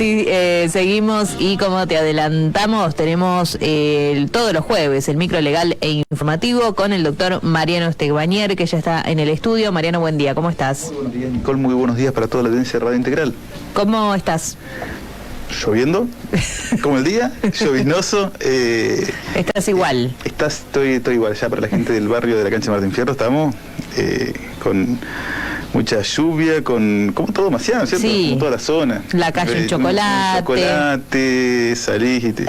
Sí, seguimos y como te adelantamos, tenemos todos los jueves el micro legal e informativo con el doctor Mariano Estebañer, que ya está en el estudio. Mariano, buen día, ¿cómo estás? Muy buenos días, Nicole, muy buenos días para toda la audiencia de Radio Integral. ¿Cómo estás? ¿Lloviendo? ¿Como el día? ¿Lloviznoso? ¿Estás igual? Estoy igual, ya para la gente del barrio de la cancha Martín Fierro estamos con mucha lluvia, como todo Maciano, ¿cierto? Sí. Como toda la zona. La calle en chocolate. Chocolate, salís y te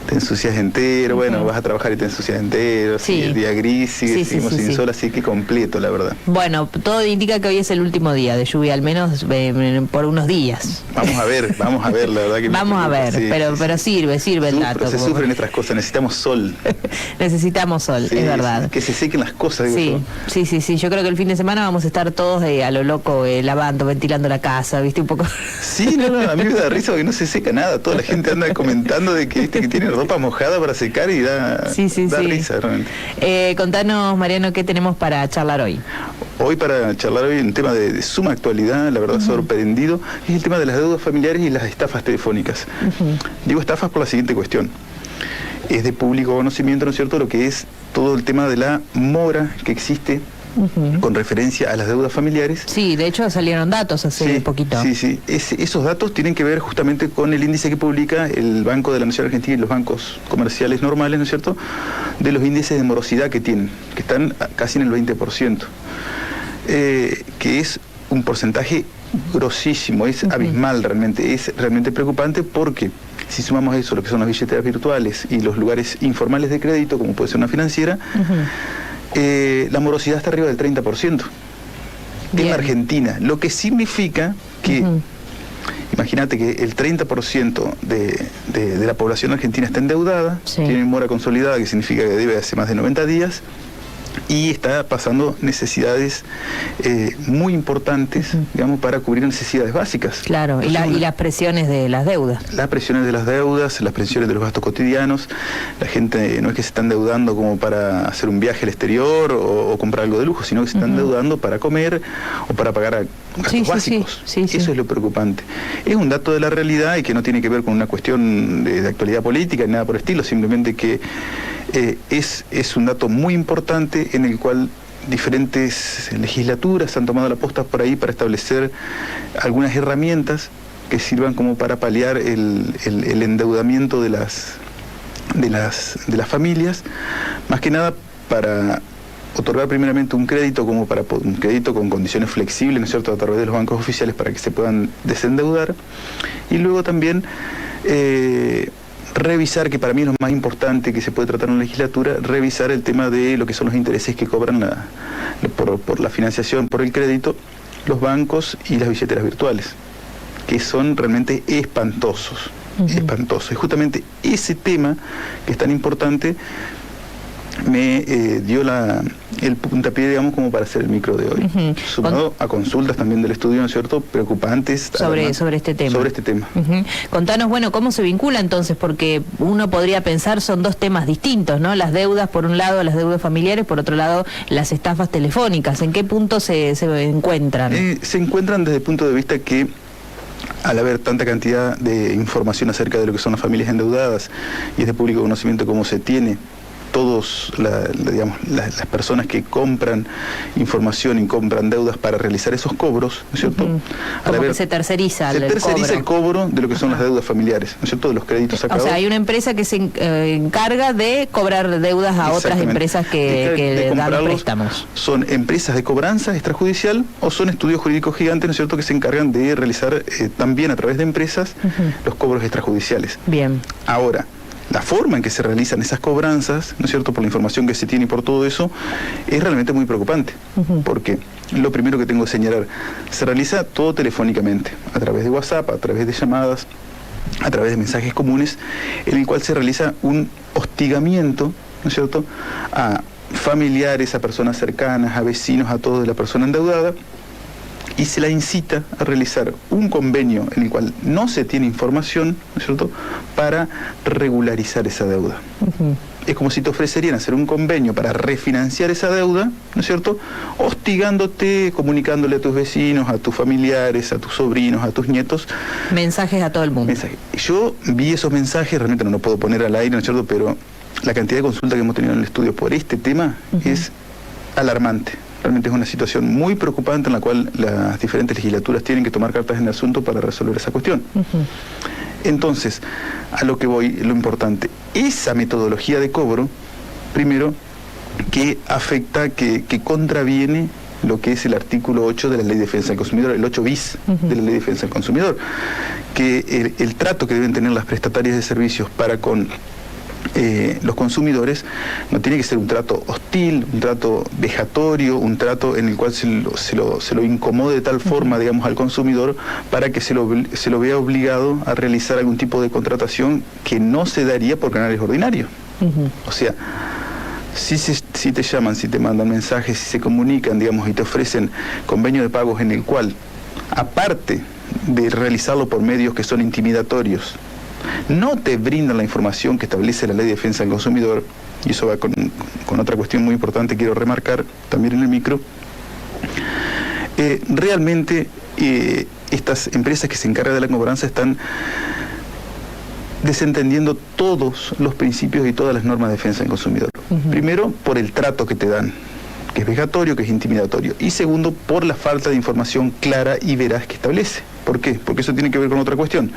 ensucias entero, bueno, vas a trabajar y te ensucias entero, Sí. el día gris, seguimos sin sol, así que completo, la verdad. Bueno, todo indica que hoy es el último día de lluvia, al menos por unos días. Vamos a ver, la verdad que... Vamos a ver, sí, pero sirve el dato. Se sufren estas cosas, necesitamos sol. Necesitamos sol, Sí, es verdad. que se sequen las cosas, digo yo. Sí, yo creo que el fin de semana vamos a estar todos a lo loco, lavando, ventilando la casa, ¿viste? Un poco... Sí, no, a mí me da risa porque no se seca nada, toda la gente anda comentando de que tiene ropa mojada para secar y da risa realmente. Contanos, Mariano, ¿qué tenemos para charlar hoy? Hoy para charlar un tema de suma actualidad, la verdad sorprendido, es el tema de las deudas familiares y las estafas telefónicas. Digo estafas por la siguiente cuestión. Es de público conocimiento, ¿no es cierto?, lo que es todo el tema de la mora que existe con referencia a las deudas familiares. Sí, de hecho salieron datos hace poquito. Sí. Esos datos tienen que ver justamente con el índice que publica el Banco de la Nación Argentina y los bancos comerciales normales, ¿no es cierto?, de los índices de morosidad que tienen, que están casi en el 20%, que es un porcentaje grosísimo, es abismal realmente, es realmente preocupante porque si sumamos eso, lo que son las billeteras virtuales y los lugares informales de crédito, como puede ser una financiera, la morosidad está arriba del 30% en la Argentina, lo que significa que, imagínate que el 30% de la población argentina está endeudada, tiene mora consolidada, que significa que debe hace más de 90 días, y está pasando necesidades muy importantes, digamos, para cubrir necesidades básicas. Claro, y las presiones de las deudas. Las presiones de las deudas, las presiones de los gastos cotidianos. La gente no es que se está endeudando como para hacer un viaje al exterior o comprar algo de lujo, sino que se están endeudando para comer o para pagar gastos básicos. Eso es lo preocupante. Es un dato de la realidad y que no tiene que ver con una cuestión de actualidad política ni nada por el estilo, simplemente que es un dato muy importante en el cual diferentes legislaturas han tomado la posta por ahí para establecer algunas herramientas que sirvan como para paliar el endeudamiento de las familias, más que nada para otorgar primeramente un crédito un crédito con condiciones flexibles, ¿no es cierto?, a través de los bancos oficiales para que se puedan desendeudar, y luego también revisar, que para mí es lo más importante que se puede tratar en la legislatura, revisar el tema de lo que son los intereses que cobran por la financiación, por el crédito, los bancos y las billeteras virtuales, que son realmente espantosos, espantosos. Y justamente ese tema, que es tan importante, me dio el puntapié, digamos, como para hacer el micro de hoy, sumado a consultas también del estudio, ¿no es cierto?, preocupantes sobre este tema. Sobre este tema. Contanos, bueno, ¿cómo se vincula entonces? Porque uno podría pensar son dos temas distintos, ¿no? Las deudas, por un lado, las deudas familiares, por otro lado, las estafas telefónicas. ¿En qué punto se encuentran? Se encuentran desde el punto de vista que, al haber tanta cantidad de información acerca de lo que son las familias endeudadas, y es de público conocimiento cómo se tiene todos las personas que compran información y compran deudas para realizar esos cobros, ¿no es cierto? Como que se terceriza el cobro de lo que son las deudas familiares, ¿no es cierto?, de los créditos sacados. O sea, hay una empresa que se encarga de cobrar deudas a otras empresas que dan préstamos. Son empresas de cobranza extrajudicial o son estudios jurídicos gigantes, ¿no es cierto?, que se encargan de realizar también a través de empresas los cobros extrajudiciales. Bien. Ahora, la forma en que se realizan esas cobranzas, ¿no es cierto?, por la información que se tiene y por todo eso, es realmente muy preocupante, porque lo primero que tengo que señalar, se realiza todo telefónicamente, a través de WhatsApp, a través de llamadas, a través de mensajes comunes, en el cual se realiza un hostigamiento, ¿no es cierto?, a familiares, a personas cercanas, a vecinos, a todos de la persona endeudada, y se la incita a realizar un convenio en el cual no se tiene información, ¿no es cierto?, para regularizar esa deuda. es como si te ofrecerían hacer un convenio para refinanciar esa deuda, ¿no es cierto?, hostigándote, comunicándole a tus vecinos, a tus familiares, a tus sobrinos, a tus nietos. Mensajes a todo el mundo. Yo vi esos mensajes, realmente no los puedo poner al aire, ¿no es cierto?, pero la cantidad de consultas que hemos tenido en el estudio por este tema es alarmante. Realmente es una situación muy preocupante en la cual las diferentes legislaturas tienen que tomar cartas en el asunto para resolver esa cuestión. Entonces, a lo que voy, lo importante, esa metodología de cobro, primero, que afecta, que contraviene lo que es el artículo 8 de la Ley de Defensa del Consumidor, el 8 bis de la Ley de Defensa del Consumidor, que el trato que deben tener las prestatarias de servicios para con los consumidores no tiene que ser un trato hostil, un trato vejatorio, un trato en el cual se lo incomode de tal forma, digamos, al consumidor para que se lo vea obligado a realizar algún tipo de contratación que no se daría por canales ordinarios. O sea, si te llaman, si te mandan mensajes, si se comunican, digamos, y te ofrecen convenio de pagos en el cual, aparte de realizarlo por medios que son intimidatorios, no te brindan la información que establece la Ley de Defensa del Consumidor, y eso va con otra cuestión muy importante que quiero remarcar también en el micro. Realmente estas empresas que se encargan de la cobranza están desentendiendo todos los principios y todas las normas de defensa del consumidor. Primero, por el trato que te dan, que es vejatorio, que es intimidatorio. Y segundo, por la falta de información clara y veraz que establece. ¿Por qué? Porque eso tiene que ver con otra cuestión.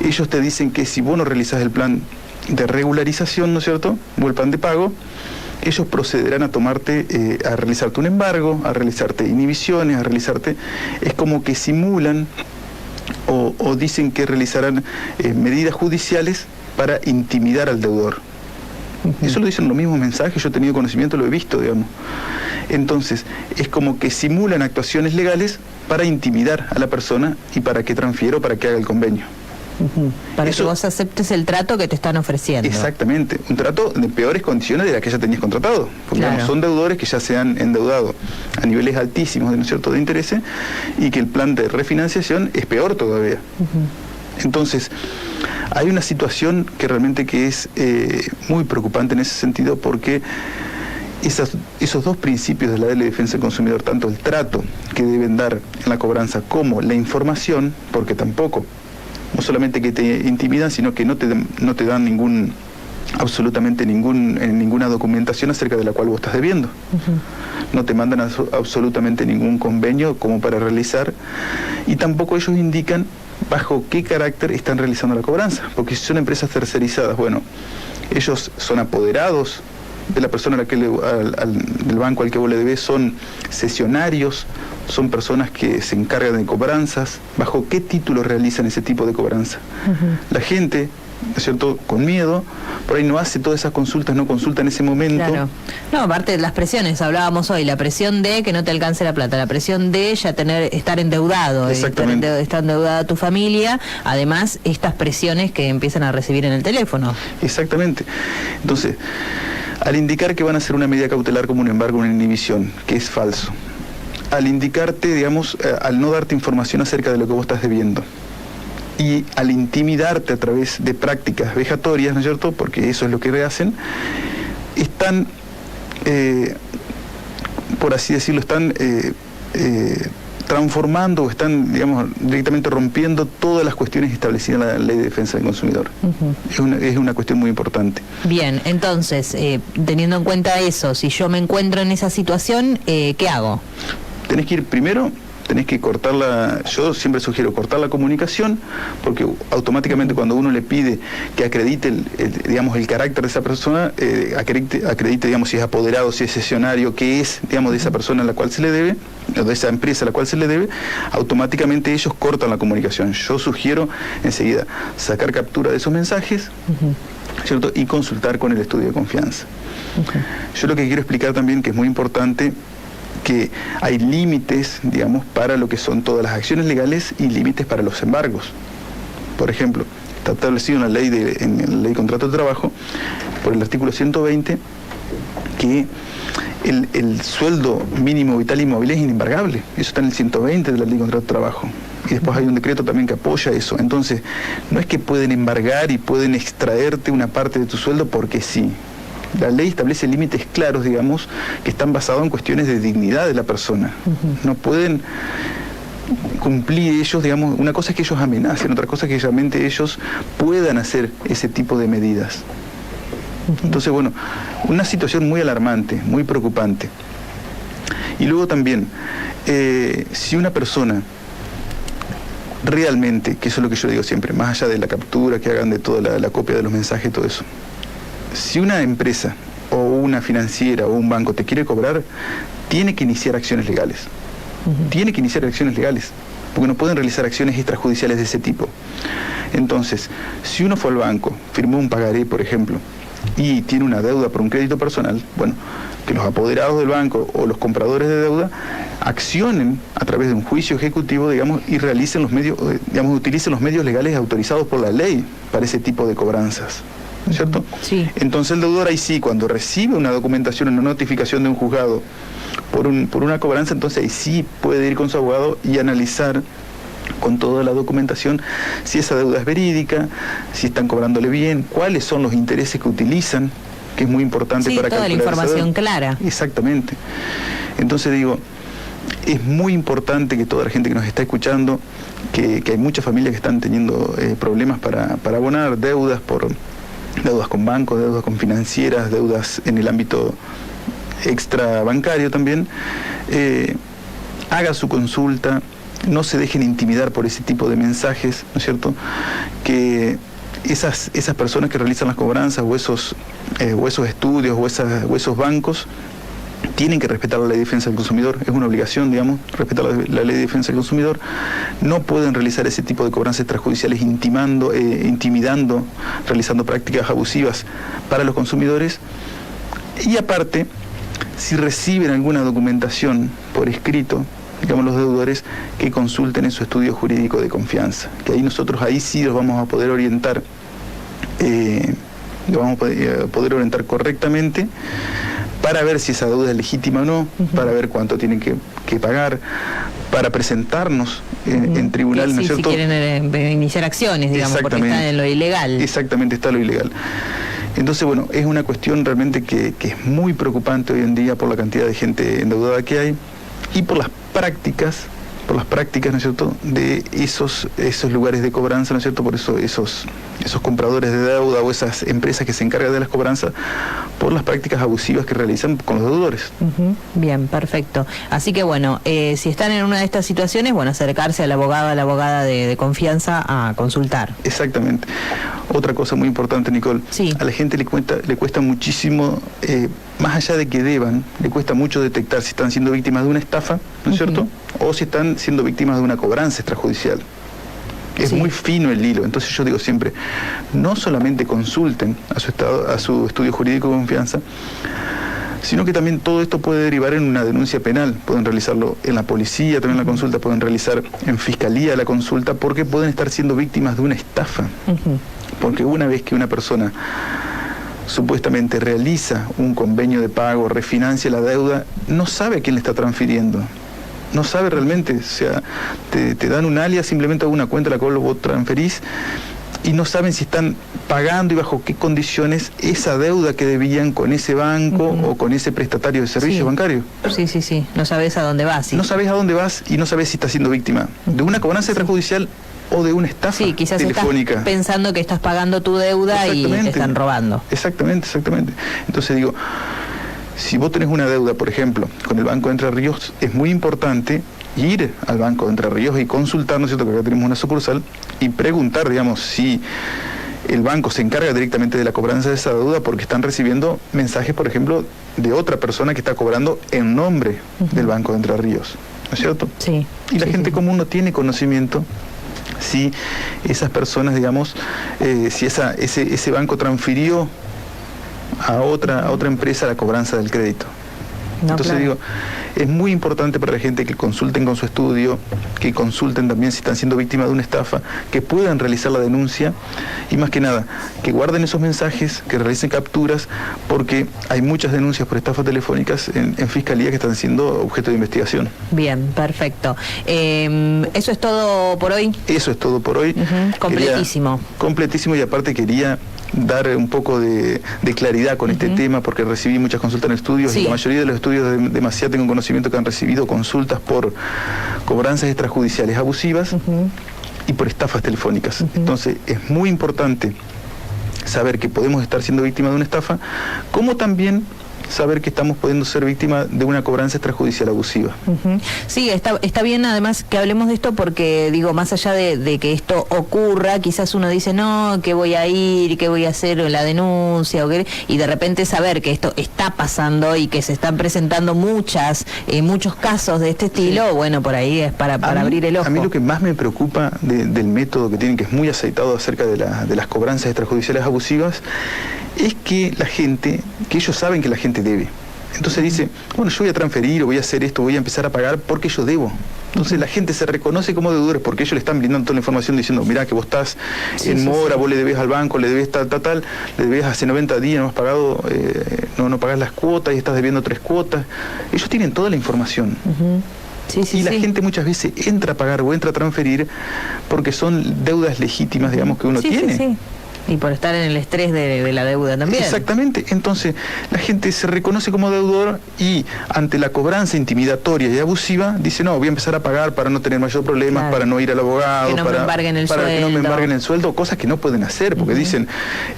Ellos te dicen que si vos no realizás el plan de regularización, ¿no es cierto?, o el plan de pago, ellos procederán a tomarte, a realizarte un embargo, a realizarte inhibiciones, a realizarte... Es como que simulan o dicen que realizarán medidas judiciales para intimidar al deudor. Eso lo dicen los mismos mensajes, yo he tenido conocimiento, lo he visto, digamos. Entonces, es como que simulan actuaciones legales para intimidar a la persona y para que transfiera o para que haga el convenio. Para que vos aceptes el trato que te están ofreciendo. Exactamente, un trato de peores condiciones de las que ya tenías contratado, porque digamos, son deudores que ya se han endeudado a niveles altísimos, ¿no es cierto?, de intereses, y que el plan de refinanciación es peor todavía. Entonces, hay una situación que realmente que es muy preocupante en ese sentido, porque esos dos principios de la Ley de Defensa del Consumidor, tanto el trato que deben dar en la cobranza como la información, porque tampoco no solamente que te intimidan, sino que no te dan absolutamente ninguna documentación acerca de la cual vos estás debiendo. No te mandan absolutamente ningún convenio como para realizar, y tampoco ellos indican bajo qué carácter están realizando la cobranza, porque si son empresas tercerizadas, bueno, ellos son apoderados de la persona del banco al que vos le debes, son cesionarios, son personas que se encargan de cobranzas. ¿Bajo qué título realizan ese tipo de cobranza? La gente, ¿no es cierto?, con miedo, por ahí no hace todas esas consultas, no consulta en ese momento. Claro. No, aparte de las presiones, hablábamos hoy, la presión de que no te alcance la plata, la presión de ya estar endeudado, estar endeudada tu familia, además estas presiones que empiezan a recibir en el teléfono. Exactamente. Entonces, al indicar que van a hacer una medida cautelar como un embargo, una inhibición, que es falso, al indicarte, digamos, al no darte información acerca de lo que vos estás debiendo, y al intimidarte a través de prácticas vejatorias, ¿no es cierto?, porque eso es lo que hacen, están, por así decirlo, están transformando o están, digamos, directamente rompiendo todas las cuestiones establecidas en la Ley de Defensa del Consumidor. Es una cuestión muy importante. Bien, entonces, teniendo en cuenta eso, si yo me encuentro en esa situación, ¿qué hago? Tenés que ir primero, tenés que yo siempre sugiero cortar la comunicación, porque automáticamente cuando uno le pide que acredite digamos, el carácter de esa persona, acredite, digamos, si es apoderado, si es cesionario, qué es, digamos, de esa persona a la cual se le debe, o de esa empresa a la cual se le debe, automáticamente ellos cortan la comunicación. Yo sugiero enseguida sacar captura de esos mensajes, ¿cierto?, y consultar con el estudio de confianza. Yo lo que quiero explicar también, que es muy importante, que hay límites, digamos, para lo que son todas las acciones legales y límites para los embargos. Por ejemplo, está establecido en la ley de contrato de trabajo, por el artículo 120, que el sueldo mínimo vital inmobiliario es inembargable. Eso está en el 120 de la ley de contrato de trabajo. Y después hay un decreto también que apoya eso. Entonces, no es que pueden embargar y pueden extraerte una parte de tu sueldo porque sí. La ley establece límites claros, digamos, que están basados en cuestiones de dignidad de la persona. No pueden cumplir ellos, digamos, una cosa es que ellos amenacen, otra cosa es que realmente ellos puedan hacer ese tipo de medidas. Entonces, bueno, una situación muy alarmante, muy preocupante. Y luego también, si una persona realmente, que eso es lo que yo digo siempre, más allá de la captura, que hagan de toda la copia de los mensajes y todo eso, si una empresa o una financiera o un banco te quiere cobrar, tiene que iniciar acciones legales. Tiene que iniciar acciones legales, porque no pueden realizar acciones extrajudiciales de ese tipo. Entonces, si uno fue al banco, firmó un pagaré, por ejemplo, y tiene una deuda por un crédito personal, bueno, que los apoderados del banco o los compradores de deuda accionen a través de un juicio ejecutivo, digamos, y realicen los medios, digamos, utilicen los medios legales autorizados por la ley para ese tipo de cobranzas, ¿cierto? Sí. Entonces el deudor ahí sí, cuando recibe una documentación, una notificación de un juzgado por una cobranza, entonces ahí sí puede ir con su abogado y analizar con toda la documentación si esa deuda es verídica, si están cobrándole bien, cuáles son los intereses que utilizan, que es muy importante para toda la información clara. Exactamente. Entonces digo, es muy importante que toda la gente que nos está escuchando, que hay muchas familias que están teniendo problemas para abonar deudas, por deudas con bancos, deudas con financieras, deudas en el ámbito extrabancario también, haga su consulta, no se dejen intimidar por ese tipo de mensajes, ¿no es cierto? Que esas personas que realizan las cobranzas o esos estudios o esos bancos tienen que respetar la ley de defensa del consumidor, es una obligación, digamos, respetar la ley de defensa del consumidor. No pueden realizar ese tipo de cobranzas extrajudiciales intimidando, realizando prácticas abusivas para los consumidores. Y aparte, si reciben alguna documentación por escrito, digamos, los deudores, que consulten en su estudio jurídico de confianza, que ahí nosotros sí los vamos a poder orientar, poder orientar correctamente para ver si esa deuda es legítima o no, para ver cuánto tienen que pagar, para presentarnos en tribunal, ¿no es cierto? Si quieren iniciar acciones, digamos, porque están en lo ilegal. Exactamente, está lo ilegal. Entonces, bueno, es una cuestión realmente que es muy preocupante hoy en día por la cantidad de gente endeudada que hay y por las prácticas, ¿no es cierto?, de esos lugares de cobranza, ¿no es cierto?, por eso esos compradores de deuda o esas empresas que se encargan de las cobranzas, por las prácticas abusivas que realizan con los deudores. Bien, perfecto. Así que bueno, si están en una de estas situaciones, bueno, acercarse al abogado, a la abogada de confianza a consultar. Exactamente. Otra cosa muy importante, Nicole, sí. A la gente le cuesta muchísimo, más allá de que deban, le cuesta mucho detectar si están siendo víctimas de una estafa, ¿no es cierto?, o si están siendo víctimas de una cobranza extrajudicial. Es muy fino el hilo. Entonces yo digo siempre, no solamente consulten a su estudio jurídico de confianza, sino que también todo esto puede derivar en una denuncia penal. Pueden realizarlo en la policía, también la consulta, pueden realizar en fiscalía la consulta, porque pueden estar siendo víctimas de una estafa. Porque una vez que una persona supuestamente realiza un convenio de pago, refinancia la deuda, no sabe a quién le está transfiriendo. No sabe realmente, o sea, te dan un alias simplemente a una cuenta a la cual vos transferís y no saben si están pagando y bajo qué condiciones esa deuda que debían con ese banco o con ese prestatario de servicios bancarios. Sí. No sabes a dónde vas. No sabes a dónde vas y no sabes si estás siendo víctima de una cobranza extrajudicial o de una estafa quizás telefónica. Estás pensando que estás pagando tu deuda y te están robando. Exactamente. Entonces digo, si vos tenés una deuda, por ejemplo, con el Banco de Entre Ríos, es muy importante ir al Banco de Entre Ríos y consultar, ¿no es cierto?, que acá tenemos una sucursal, y preguntar, digamos, si el banco se encarga directamente de la cobranza de esa deuda, porque están recibiendo mensajes, por ejemplo, de otra persona que está cobrando en nombre del Banco de Entre Ríos, ¿no es cierto? Sí. Y la gente común no tiene conocimiento si esas personas, digamos, si ese banco transfirió a otra empresa la cobranza del crédito. Entonces digo, es muy importante para la gente que consulten con su estudio, que consulten también si están siendo víctimas de una estafa, que puedan realizar la denuncia y más que nada, que guarden esos mensajes, que realicen capturas, porque hay muchas denuncias por estafas telefónicas en fiscalía que están siendo objeto de investigación. Bien, perfecto. ¿Eso es todo por hoy? Eso es todo por hoy. Completísimo. Completísimo, y aparte quería dar un poco de claridad con este tema, porque recibí muchas consultas en estudios y la mayoría de los estudios de Maciá tengo conocimiento que han recibido consultas por cobranzas extrajudiciales abusivas y por estafas telefónicas. Entonces es muy importante saber que podemos estar siendo víctimas de una estafa, como también saber que estamos pudiendo ser víctimas de una cobranza extrajudicial abusiva. Sí, está bien además que hablemos de esto porque, digo, más allá de que esto ocurra, quizás uno dice, no, que voy a ir, que voy a hacer la denuncia, y de repente saber que esto está pasando y que se están presentando muchos casos de este estilo, bueno, por ahí es para abrir el ojo. A mí lo que más me preocupa del método que tienen, que es muy aceitado acerca de las cobranzas extrajudiciales abusivas, es que la gente, que ellos saben que la gente debe. Entonces dice, bueno, yo voy a transferir o voy a hacer esto, voy a empezar a pagar porque yo debo. Entonces la gente se reconoce como deudores porque ellos le están brindando toda la información diciendo, mirá que vos estás en mora, vos le debes al banco, le debes tal, le debes hace 90 días, no has pagado, no pagás las cuotas y estás debiendo 3 cuotas. Ellos tienen toda la información. Y la gente muchas veces entra a pagar o entra a transferir porque son deudas legítimas, digamos, que uno tiene. Y por estar en el estrés de la deuda también. Exactamente. Entonces, la gente se reconoce como deudor y ante la cobranza intimidatoria y abusiva, dice, no, voy a empezar a pagar para no tener mayor problemas, para no ir al abogado, que no me embarguen el sueldo. Que no me embarguen el sueldo, cosas que no pueden hacer, porque dicen,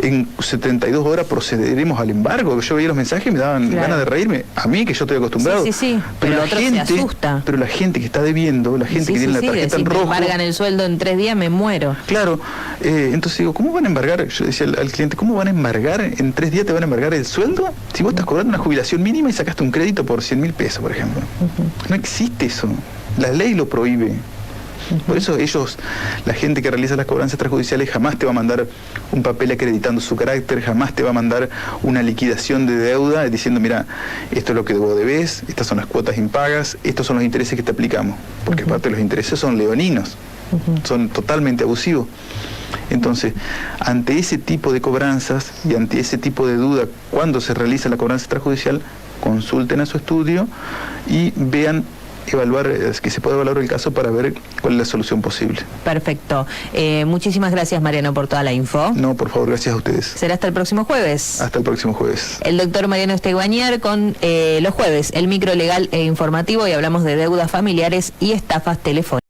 en 72 horas procederemos al embargo. Yo veía los mensajes y me daban ganas de reírme. A mí, que yo estoy acostumbrado. Pero la gente se asusta. Pero la gente que está debiendo, la gente que tiene la tarjeta en rojo... Si me embargan el sueldo en 3 días, me muero. Claro. Entonces digo, ¿cómo van a embargar? Yo decía al cliente, ¿cómo van a embargar? ¿En 3 días te van a embargar el sueldo? Si vos estás cobrando una jubilación mínima y sacaste un crédito por 100.000 pesos, por ejemplo. No existe eso. La ley lo prohíbe. Por eso la gente que realiza las cobranzas extrajudiciales jamás te va a mandar un papel acreditando su carácter, jamás te va a mandar una liquidación de deuda diciendo, mira, esto es lo que vos debés, estas son las cuotas impagas, estos son los intereses que te aplicamos. Porque parte de los intereses son leoninos, son totalmente abusivos. Entonces, ante ese tipo de cobranzas y ante ese tipo de duda, cuando se realiza la cobranza extrajudicial, consulten a su estudio y vean, que se pueda evaluar el caso para ver cuál es la solución posible. Perfecto. Muchísimas gracias, Mariano, por toda la info. No, por favor, gracias a ustedes. Será hasta el próximo jueves. Hasta el próximo jueves. El doctor Mariano Esteguañar con los jueves, el micro legal e informativo, y hablamos de deudas familiares y estafas telefónicas.